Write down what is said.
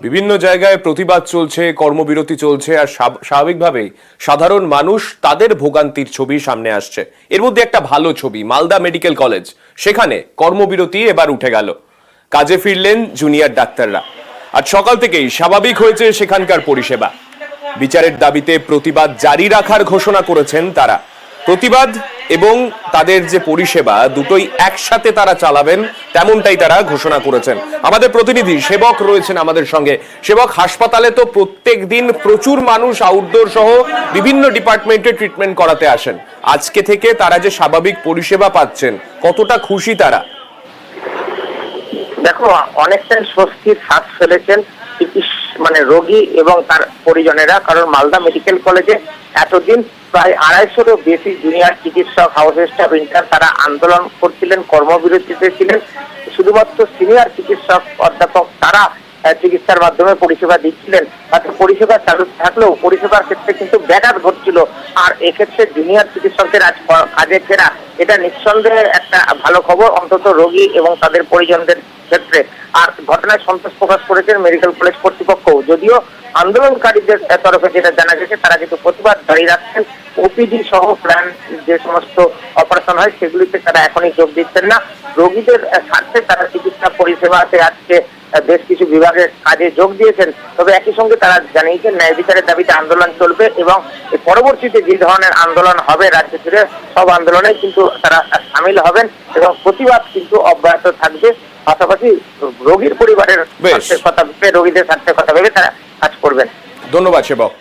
বিভিন্ন জায়গায় প্রতিবাদ চলছে, কর্মবিরতি চলছে, আর স্বাভাবিকভাবেই সাধারণ মানুষ তাদের ভোগান্তির ছবি সামনে আসছে। এর মধ্যে একটা ভালো ছবি, মালদা মেডিকেল কলেজ, সেখানে কর্মবিরতি এবার উঠে গেল। কাজে ফিরলেন জুনিয়র ডাক্তাররা। আজ সকাল থেকেই স্বাভাবিক হয়েছে সেখানকার পরিষেবা। বিচারের দাবিতে প্রতিবাদ জারি রাখার ঘোষণা করেছেন তারা। প্রতিবাদ এবং তাদের যে পরিষেবা দুটোই একসাথে তারা চালাবেন, তেমনটাই তারা ঘোষণা করেছেন। আমাদের প্রতিনিধি সেবক রয়েছেন আমাদের সঙ্গে। সেবক, হাসপাতালে তো প্রত্যেক দিন প্রচুর মানুষ আউটডোর সহ বিভিন্ন ডিপার্টমেন্টে ট্রিটমেন্ট করাতে আসেন। আজকে থেকে তারা যে স্বাভাবিক পরিষেবা পাচ্ছেন, কতটা খুশি তারা? দেখো, অনেকটাই স্বস্তির শ্বাস ফেলেছেন রোগী এবং তার পরিজনেরা। কারণ মালদা মেডিকেল কলেজে এতদিন প্রায় 250-এরও বেশি জুনিয়র চিকিৎসক, হাউস স্টাফ, ইন্টার্ন তারা আন্দোলন করছিলেন, কর্মবিরতিতে ছিলেন। শুধুমাত্র সিনিয়র চিকিৎসক, অধ্যাপক তারা চিকিৎসার মাধ্যমে পরিষেবা দিচ্ছিলেন। তাতে পরিষেবা চালু থাকলেও পরিষেবার ক্ষেত্রে কিন্তু ব্যাঘাত ঘটছিল। আর এক্ষেত্রে জুনিয়র চিকিৎসকদের আজ কাজে ফেরা, এটা নিঃসন্দেহে একটা ভালো খবর, অন্তত রোগী এবং তাদের পরিজনদের ক্ষেত্রে। আর ঘটনায় সন্তোষ প্রকাশ করেছেন মেডিকেল কলেজ কর্তৃপক্ষ। যদিও আন্দোলনকারীদের তরফে যেটা জানা গেছে, তারা কিন্তু প্রতিবাদ জারি রাখছেন। ওপিডি সহ প্ল্যান যে সমস্ত অপারেশন হয় সেগুলিতে তারা এখনই যোগ দিচ্ছেন না। রোগীদের স্বার্থে তারা চিকিৎসা পরিষেবাতে আজকে বেশ কিছু বিভাগের কাজে যোগ দিয়েছেন। তবে একই সঙ্গে তারা জানিয়েছেন ন্যায় বিচারের দাবিতে আন্দোলন চলবে এবং পরবর্তীতে যে ধরনের আন্দোলন হবে রাজ্য জুড়ে, সব আন্দোলনে কিন্তু তারা সামিল হবেন এবং প্রতিবাদ কিন্তু অব্যাহত থাকবে। পাশাপাশি রোগীর পরিবারের স্বার্থের কথা ভেবে, রোগীদের স্বার্থের কথা ভেবে তারা কাজ করবেন। ধন্যবাদ সেবক।